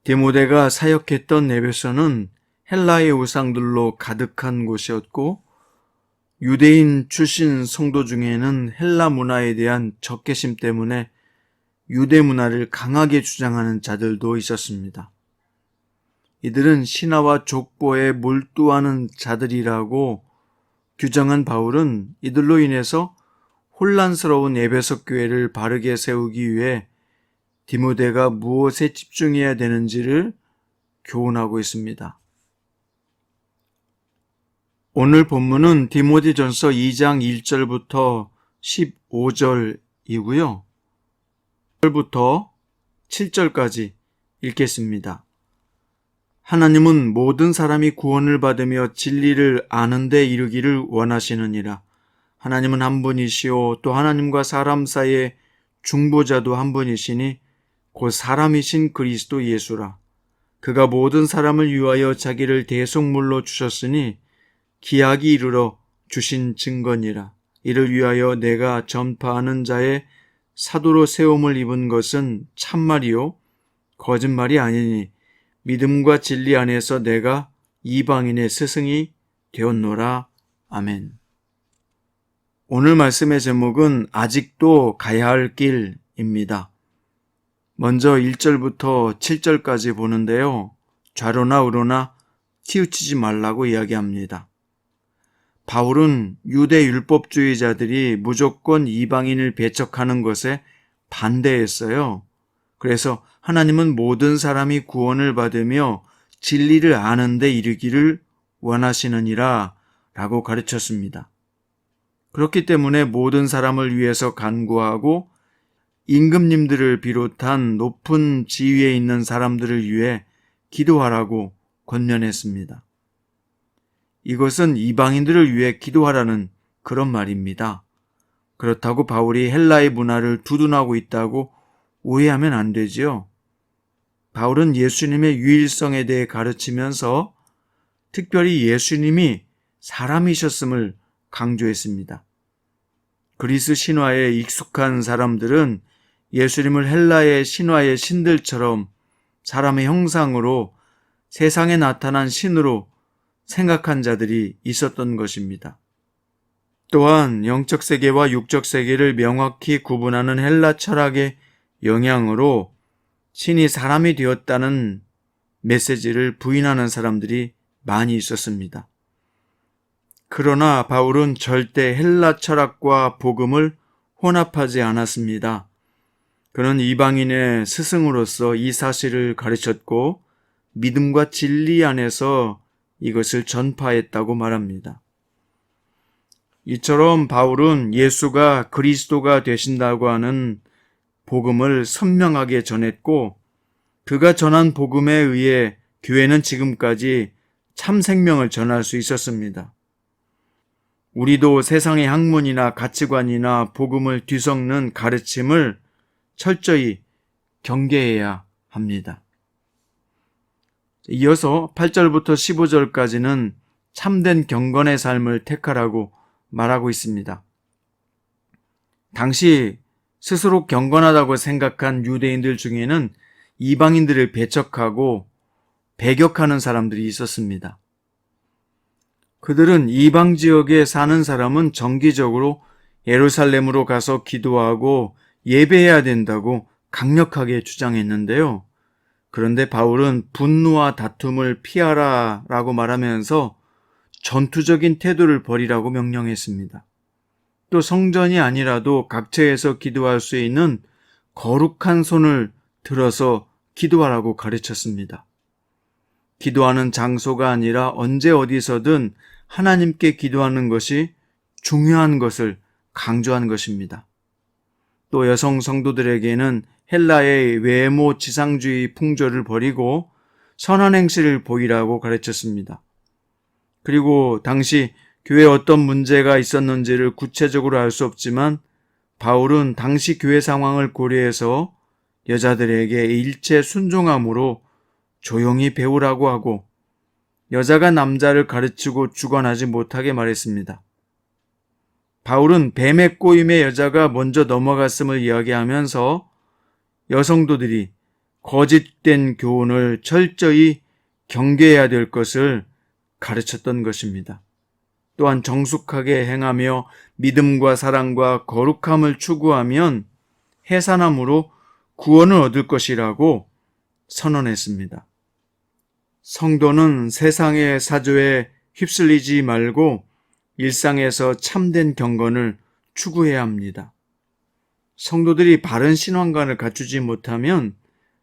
디모데가 사역했던 에베소는 헬라의 우상들로 가득한 곳이었고 유대인 출신 성도 중에는 헬라 문화에 대한 적개심 때문에 유대 문화를 강하게 주장하는 자들도 있었습니다. 이들은 신화와 족보에 몰두하는 자들이라고 규정한 바울은 이들로 인해서 혼란스러운 에베소 교회를 바르게 세우기 위해 디모데가 무엇에 집중해야 되는지를 교훈하고 있습니다. 오늘 본문은 디모데전서 2장 1절부터 15절이고요. 1절부터 7절까지 읽겠습니다. 하나님은 모든 사람이 구원을 받으며 진리를 아는 데 이르기를 원하시느니라. 하나님은 한 분이시오. 또 하나님과 사람 사이의 중보자도 한 분이시니 곧 사람이신 그리스도 예수라. 그가 모든 사람을 위하여 자기를 대속물로 주셨으니 기약이 이르러 주신 증거니라. 이를 위하여 내가 전파하는 자의 사도로 세움을 입은 것은 참말이요 거짓말이 아니니 믿음과 진리 안에서 내가 이방인의 스승이 되었노라. 아멘. 오늘 말씀의 제목은 아직도 가야 할 길입니다. 먼저 1절부터 7절까지 보는데요. 좌로나 우로나 치우치지 말라고 이야기합니다. 바울은 유대 율법주의자들이 무조건 이방인을 배척하는 것에 반대했어요. 그래서 하나님은 모든 사람이 구원을 받으며 진리를 아는 데 이르기를 원하시느니라 라고 가르쳤습니다. 그렇기 때문에 모든 사람을 위해서 간구하고 임금님들을 비롯한 높은 지위에 있는 사람들을 위해 기도하라고 권면했습니다. 이것은 이방인들을 위해 기도하라는 그런 말입니다. 그렇다고 바울이 헬라의 문화를 두둔하고 있다고 오해하면 안 되지요. 바울은 예수님의 유일성에 대해 가르치면서 특별히 예수님이 사람이셨음을 강조했습니다. 그리스 신화에 익숙한 사람들은 예수님을 헬라의 신화의 신들처럼 사람의 형상으로 세상에 나타난 신으로 생각한 자들이 있었던 것입니다. 또한 영적 세계와 육적 세계를 명확히 구분하는 헬라 철학의 영향으로 신이 사람이 되었다는 메시지를 부인하는 사람들이 많이 있었습니다. 그러나 바울은 절대 헬라 철학과 복음을 혼합하지 않았습니다. 그는 이방인의 스승으로서 이 사실을 가르쳤고 믿음과 진리 안에서 이것을 전파했다고 말합니다. 이처럼 바울은 예수가 그리스도가 되신다고 하는 복음을 선명하게 전했고 그가 전한 복음에 의해 교회는 지금까지 참 생명을 전할 수 있었습니다. 우리도 세상의 학문이나 가치관이나 복음을 뒤섞는 가르침을 철저히 경계해야 합니다. 이어서 8절부터 15절까지는 참된 경건의 삶을 택하라고 말하고 있습니다. 당시 스스로 경건하다고 생각한 유대인들 중에는 이방인들을 배척하고 배격하는 사람들이 있었습니다. 그들은 이방 지역에 사는 사람은 정기적으로 예루살렘으로 가서 기도하고 예배해야 된다고 강력하게 주장했는데요. 그런데 바울은 분노와 다툼을 피하라 라고 말하면서 전투적인 태도를 버리라고 명령했습니다. 또 성전이 아니라도 각처에서 기도할 수 있는 거룩한 손을 들어서 기도하라고 가르쳤습니다. 기도하는 장소가 아니라 언제 어디서든 하나님께 기도하는 것이 중요한 것을 강조한 것입니다. 또 여성 성도들에게는 헬라의 외모 지상주의 풍조를 버리고 선한 행실을 보이라고 가르쳤습니다. 그리고 당시 교회에 어떤 문제가 있었는지를 구체적으로 알 수 없지만 바울은 당시 교회 상황을 고려해서 여자들에게 일체 순종함으로 조용히 배우라고 하고 여자가 남자를 가르치고 주관하지 못하게 말했습니다. 바울은 뱀의 꼬임에 여자가 먼저 넘어갔음을 이야기하면서 여성도들이 거짓된 교훈을 철저히 경계해야 될 것을 가르쳤던 것입니다. 또한 정숙하게 행하며 믿음과 사랑과 거룩함을 추구하면 해산함으로 구원을 얻을 것이라고 선언했습니다. 성도는 세상의 사조에 휩쓸리지 말고 일상에서 참된 경건을 추구해야 합니다. 성도들이 바른 신앙관을 갖추지 못하면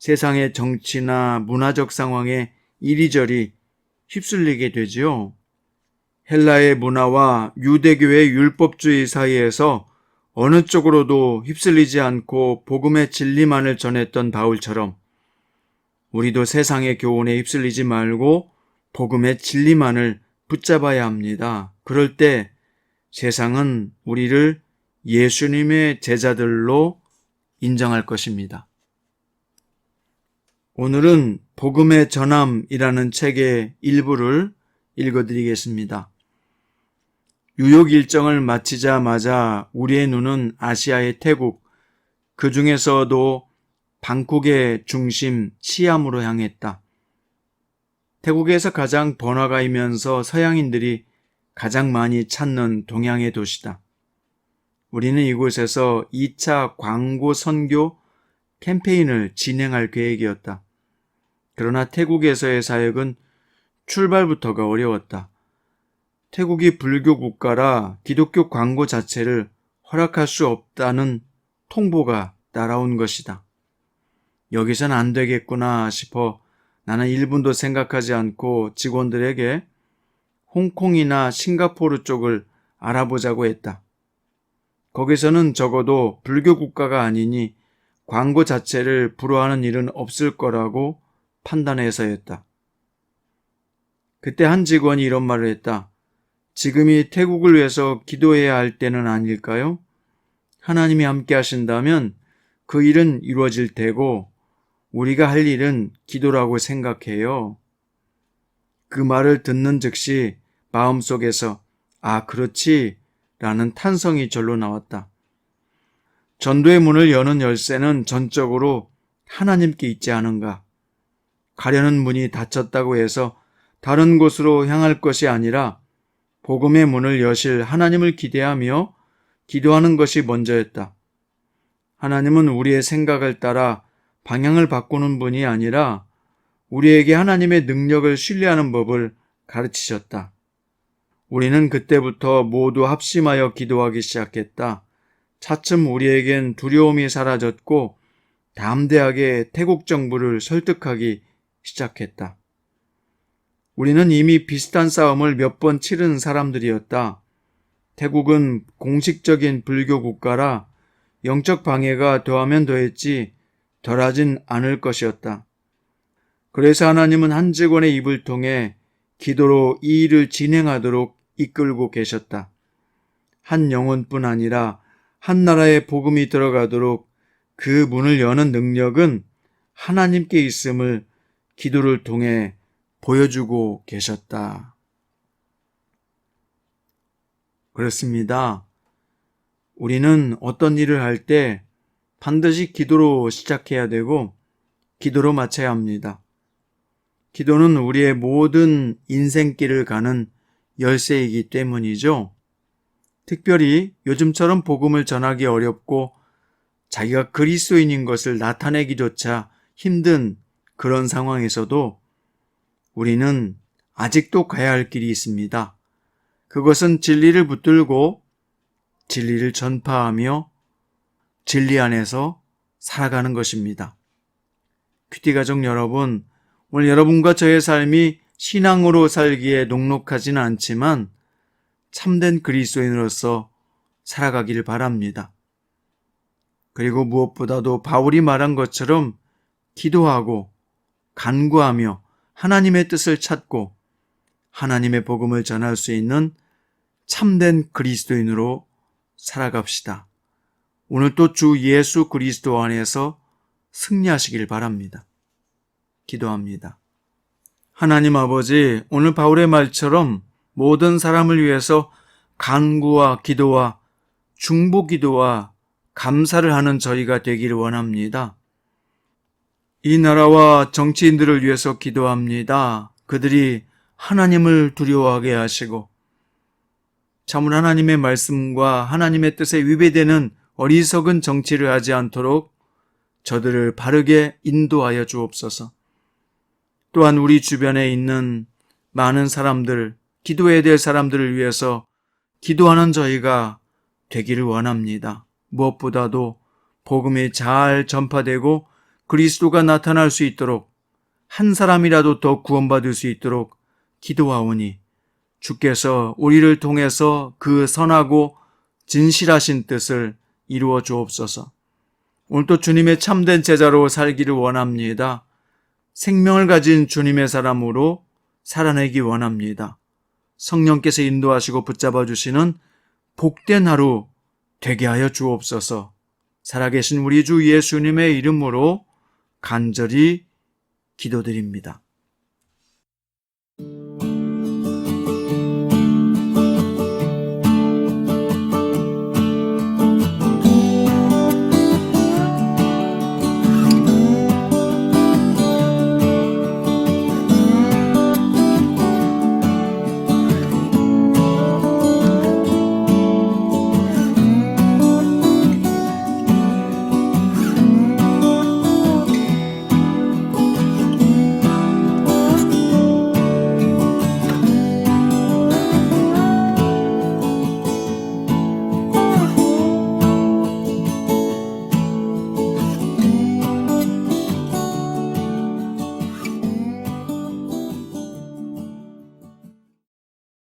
세상의 정치나 문화적 상황에 이리저리 휩쓸리게 되지요. 헬라의 문화와 유대교의 율법주의 사이에서 어느 쪽으로도 휩쓸리지 않고 복음의 진리만을 전했던 바울처럼 우리도 세상의 교훈에 휩쓸리지 말고 복음의 진리만을 붙잡아야 합니다. 그럴 때 세상은 우리를 예수님의 제자들로 인정할 것입니다. 오늘은 복음의 전함이라는 책의 일부를 읽어드리겠습니다. 유역 일정을 마치자마자 우리의 눈은 아시아의 태국, 그 중에서도 방콕의 중심 시암으로 향했다. 태국에서 가장 번화가이면서 서양인들이 가장 많이 찾는 동양의 도시다. 우리는 이곳에서 2차 광고 선교 캠페인을 진행할 계획이었다. 그러나 태국에서의 사역은 출발부터가 어려웠다. 태국이 불교 국가라 기독교 광고 자체를 허락할 수 없다는 통보가 따라온 것이다. 여기선 안 되겠구나 싶어 나는 1분도 생각하지 않고 직원들에게 홍콩이나 싱가포르 쪽을 알아보자고 했다. 거기서는 적어도 불교 국가가 아니니 광고 자체를 불허하는 일은 없을 거라고 판단해서였다. 그때 한 직원이 이런 말을 했다. 지금이 태국을 위해서 기도해야 할 때는 아닐까요? 하나님이 함께 하신다면 그 일은 이루어질 테고 우리가 할 일은 기도라고 생각해요. 그 말을 듣는 즉시 마음속에서 아, 그렇지 라는 탄성이 절로 나왔다. 전도의 문을 여는 열쇠는 전적으로 하나님께 있지 않은가? 가려는 문이 닫혔다고 해서 다른 곳으로 향할 것이 아니라 복음의 문을 여실 하나님을 기대하며 기도하는 것이 먼저였다. 하나님은 우리의 생각을 따라 방향을 바꾸는 분이 아니라 우리에게 하나님의 능력을 신뢰하는 법을 가르치셨다. 우리는 그때부터 모두 합심하여 기도하기 시작했다. 차츰 우리에겐 두려움이 사라졌고 담대하게 태국 정부를 설득하기 시작했다. 우리는 이미 비슷한 싸움을 몇 번 치른 사람들이었다. 태국은 공식적인 불교 국가라 영적 방해가 더하면 더했지 덜하진 않을 것이었다. 그래서 하나님은 한 직원의 입을 통해 기도로 이 일을 진행하도록 이끌고 계셨다. 한 영혼뿐 아니라 한 나라의 복음이 들어가도록 그 문을 여는 능력은 하나님께 있음을 기도를 통해 보여주고 계셨다. 그렇습니다. 우리는 어떤 일을 할 때 반드시 기도로 시작해야 되고 기도로 마쳐야 합니다. 기도는 우리의 모든 인생길을 가는 열쇠이기 때문이죠. 특별히 요즘처럼 복음을 전하기 어렵고 자기가 그리스도인인 것을 나타내기조차 힘든 그런 상황에서도 우리는 아직도 가야 할 길이 있습니다. 그것은 진리를 붙들고 진리를 전파하며 진리 안에서 살아가는 것입니다. 큐티 가족 여러분, 오늘 여러분과 저의 삶이 신앙으로 살기에 녹록하지는 않지만 참된 그리스도인으로서 살아가기를 바랍니다. 그리고 무엇보다도 바울이 말한 것처럼 기도하고 간구하며 하나님의 뜻을 찾고 하나님의 복음을 전할 수 있는 참된 그리스도인으로 살아갑시다. 오늘도 주 예수 그리스도 안에서 승리하시길 바랍니다. 기도합니다. 하나님 아버지, 오늘 바울의 말처럼 모든 사람을 위해서 간구와 기도와 중보 기도와 감사를 하는 저희가 되기를 원합니다. 이 나라와 정치인들을 위해서 기도합니다. 그들이 하나님을 두려워하게 하시고 참으로 하나님의 말씀과 하나님의 뜻에 위배되는 어리석은 정치를 하지 않도록 저들을 바르게 인도하여 주옵소서. 또한 우리 주변에 있는 많은 사람들, 기도해야 될 사람들을 위해서 기도하는 저희가 되기를 원합니다. 무엇보다도 복음이 잘 전파되고 그리스도가 나타날 수 있도록 한 사람이라도 더 구원받을 수 있도록 기도하오니 주께서 우리를 통해서 그 선하고 진실하신 뜻을 이루어 주옵소서. 오늘도 주님의 참된 제자로 살기를 원합니다. 생명을 가진 주님의 사람으로 살아내기 원합니다. 성령께서 인도하시고 붙잡아 주시는 복된 하루 되게 하여 주옵소서. 살아계신 우리 주 예수님의 이름으로 간절히 기도드립니다.